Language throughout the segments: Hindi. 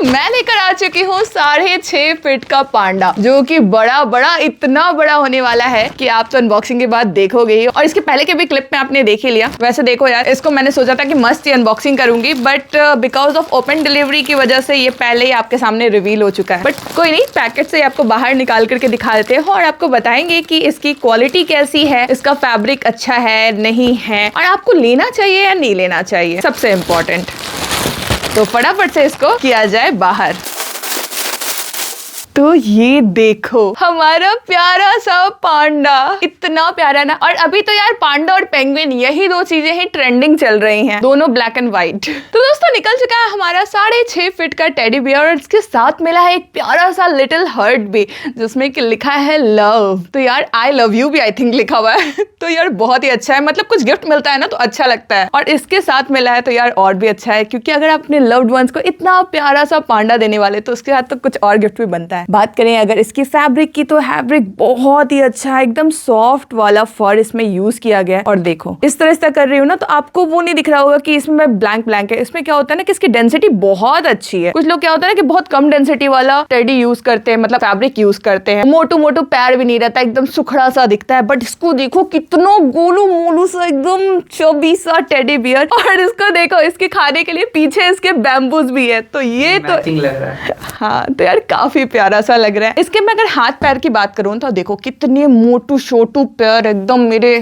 मैं लेकर आ चुकी हूँ 6.5 फीट का पांडा, जो कि बड़ा इतना बड़ा होने वाला है कि आप तो अनबॉक्सिंग के बाद देखोगे ही। और इसके पहले के भी क्लिप में आपने देख ही लिया। वैसे देखो यार, इसको मैंने सोचा था कि मस्त ही अनबॉक्सिंग करूंगी, but because of open delivery की वजह से ये पहले ही आपके सामने रिवील हो चुका है। बट कोई नहीं, पैकेट से आपको बाहर निकाल करके दिखा देते हैं और आपको बताएंगे कि इसकी क्वालिटी कैसी है, इसका फैब्रिक अच्छा है नहीं है, और आपको लेना चाहिए या नहीं लेना चाहिए, सबसे इंपॉर्टेंट। तो फटाफट से इसको किया जाए बाहर। तो ये देखो हमारा प्यारा सा पांडा, इतना प्यारा ना। और अभी तो यार पांडा और पेंगुइन यही दो चीजें ही ट्रेंडिंग चल रही हैं, दोनों ब्लैक एंड व्हाइट। तो दोस्तों निकल चुका है हमारा 6.5 फीट का टेडी बियर, और इसके साथ मिला है एक प्यारा सा लिटिल हर्ट भी, जिसमें कि लिखा है लव। तो यार आई लव यू भी आई थिंक लिखा हुआ है। तो यार बहुत ही अच्छा है, मतलब कुछ गिफ्ट मिलता है ना तो अच्छा लगता है, और इसके साथ मिला है तो यार और भी अच्छा है, क्योंकि अगर आप अपने लव्ड वंस को इतना प्यारा सा पांडा देने वाले तो उसके साथ तो कुछ और गिफ्ट भी बनता है। बात करें अगर इसकी फैब्रिक की, तो फैब्रिक बहुत ही अच्छा है, एकदम सॉफ्ट वाला फर इसमें यूज किया गया है। और देखो इस तरह से कर रही हूँ ना तो आपको वो नहीं दिख रहा होगा कि इसमें ब्लैंक है। इसमें क्या होता है ना कि इसकी डेंसिटी बहुत अच्छी है। कुछ लोग क्या होता है ना कि बहुत कम डेंसिटी वाला टेडी यूज करते हैं, मतलब फैब्रिक यूज करते हैं, मोटू पैर भी नहीं रहता, एकदम सुखड़ा सा दिखता है। बट इसको देखो कितना गोलू मोलू सा एकदम चौबी सा टेडी बियर। और इसको देखो, इसके खाने के लिए पीछे इसके बैम्बूज भी है, तो ये तो लग रहा है। हाँ तो यार काफी प्यारा सा लग रहा है। इसके मैं अगर हाथ पैर की बात करूं तो देखो कितने मोटू छोटू पैर, एकदम मेरे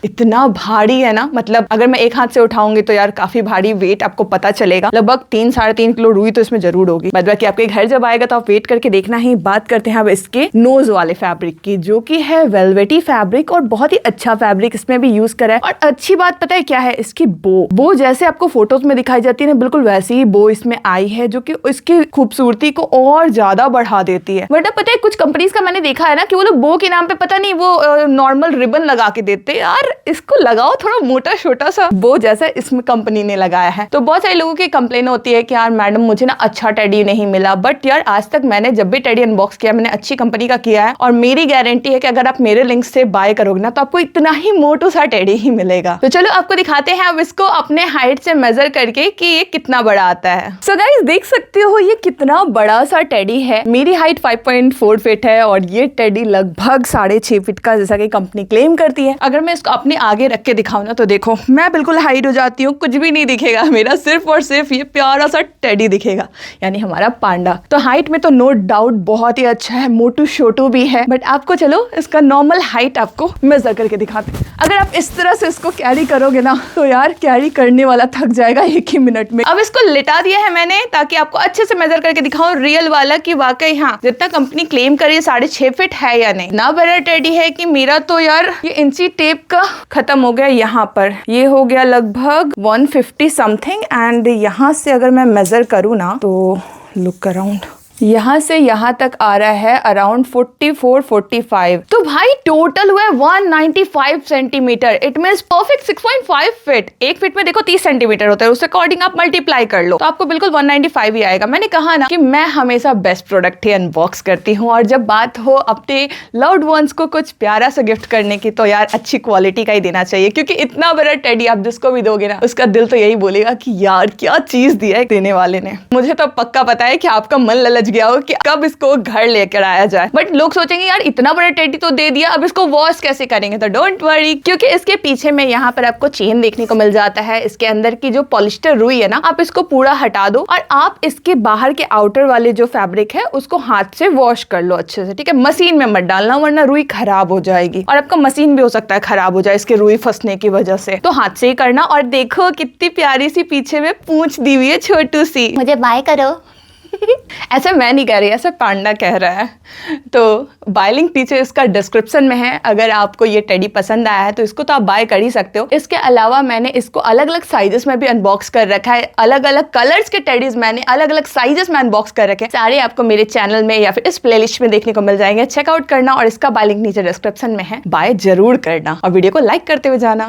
इतना भारी है ना, मतलब अगर मैं एक हाथ से उठाऊंगी तो यार काफी भारी वेट आपको पता चलेगा। लगभग 3-3.5 किलो रुई तो इसमें जरूर होगी। बाद बाकी आपके घर जब आएगा तो आप वेट करके देखना ही। बात करते हैं अब इसके नोज वाले फैब्रिक की, जो कि है वेलवेटी फैब्रिक, और बहुत ही अच्छा फैब्रिक इसमें भी यूज करा है। और अच्छी बात पता है क्या है, इसकी बो जैसे आपको फोटोज में दिखाई जाती है ना, बिल्कुल वैसी ही बो इसमें आई है, जो कि इसकी खूबसूरती को और ज्यादा बढ़ा देती है। बट पता है कुछ कंपनीज का मैंने देखा है ना कि वो लोग बो के नाम पे पता नहीं वो नॉर्मल रिबन लगा के देते। यार इसको लगाओ थोड़ा मोटा छोटा सा बो जैसा इसमें कंपनी ने लगाया है। तो बहुत सारे लोगों की कंप्लेन होती है कि यार मैडम मुझे ना अच्छा टेडी नहीं मिला। बट यार आज तक मैंने जब भी टेडी अनबॉक्स किया मैंने अच्छी कंपनी का किया है, और मेरी गारंटी है कि अगर आप मेरे लिंक से बाय करोगे ना तो आपको इतना ही मोटू सा टेडी ही मिलेगा। तो चलो आपको दिखाते हैं अब इसको अपने हाइट से मेजर करके कि ये कितना बड़ा आता है। सो गाइस देख सकते हो ये कितना बड़ा सा टेडी है। मेरी हाइट 5.4 फीट है और ये टेडी लगभग 6.5 फीट का जैसा कि कंपनी क्लेम करती है। अगर मैं इसको अपने आगे रख के दिखाऊं ना तो देखो मैं बिल्कुल हाइट हो जाती हूँ, कुछ भी नहीं दिखेगा मेरा, सिर्फ और सिर्फ ये प्यारा सा टेडी दिखेगा, यानी हमारा पांडा। तो हाइट में तो नो डाउट बहुत ही अच्छा है, मोटू छोटू भी है। बट आपको चलो इसका नॉर्मल हाइट आपको मेजर करके दिखाते हैं। अगर आप इस तरह से इसको कैरी करोगे ना तो यार कैरी करने वाला थक जाएगा 1 ही मिनट में। अब इसको लिटा दिया है मैंने ताकि आपको अच्छे से मेजर करके दिखाऊं रियल वाला कि वाकई हाँ जितना कंपनी क्लेम करी 6.5 फीट है या नहीं। ना बड़ा टेडी है कि मेरा तो यार ये इंची टेप का खत्म हो गया। यहाँ पर ये हो गया लगभग 150 समथिंग, एंड यहाँ से अगर मैं मेजर करूँ ना तो लुक अराउंड, यहाँ से यहाँ तक आ रहा है अराउंड 44-45। तो भाई टोटल हुआ है 195 centimetre. It means perfect 6.5 feet. 1 feet में देखो 30 सेंटीमीटर होता है, उस अकॉर्डिंग आप मल्टीप्लाई कर लो तो आपको बिल्कुल 195 ही आएगा। मैंने कहा ना कि मैं हमेशा बेस्ट प्रोडक्ट ही अनबॉक्स करती हूँ, और जब बात हो अपने लव्ड वंस को कुछ प्यारा सा गिफ्ट करने की तो यार अच्छी क्वालिटी का ही देना चाहिए, क्योंकि इतना बड़ा टेडी आप जिसको भी दोगे ना उसका दिल तो यही बोलेगा कि यार क्या चीज दिया है देने वाले ने। मुझे तो पक्का पता है कि आपका मन ललच गया हो कि कब इसको घर लेकर आया जाए। बट लोग सोचेंगे यार इतना बड़ा टेडी तो दे दिया, अब इसको वॉश कैसे करेंगे? तो डोंट वरी, क्योंकि इसके पीछे में यहाँ पर आपको चेन देखने को मिल जाता है। इसके अंदर की जो पॉलिस्टर रुई है ना, आप इसको पूरा हटा दो और आप इसके बाहर के आउटर वाले जो फैब्रिक है उसको हाथ से वॉश कर लो अच्छे से, ठीक है? मशीन में मत डालना वरना रुई खराब हो जाएगी, और आपका मशीन भी हो सकता है खराब हो जाए इसके रुई फंसने की वजह से। तो हाथ से ही करना। और देखो कितनी प्यारी सी पीछे में पूंछ दी हुई है छोटू सी। मुझे बाय करो। ऐसा मैं नहीं कह रही, ऐसा पांडा कह रहा है। तो बाय लिंक नीचे इसका डिस्क्रिप्शन में है। अगर आपको ये टेडी पसंद आया है तो इसको तो आप बाय कर ही सकते हो। इसके अलावा मैंने इसको अलग अलग साइजेस में भी अनबॉक्स कर रखा है। अलग अलग कलर्स के टेडीज मैंने अलग अलग साइजेस में अनबॉक्स कर रखे हैं। सारे आपको मेरे चैनल में या फिर इस प्लेलिस्ट में देखने को मिल जाएंगे। चेकआउट करना, और इसका बाय लिंक नीचे डिस्क्रिप्शन में है। बाय जरूर करना और वीडियो को लाइक करते हुए जाना।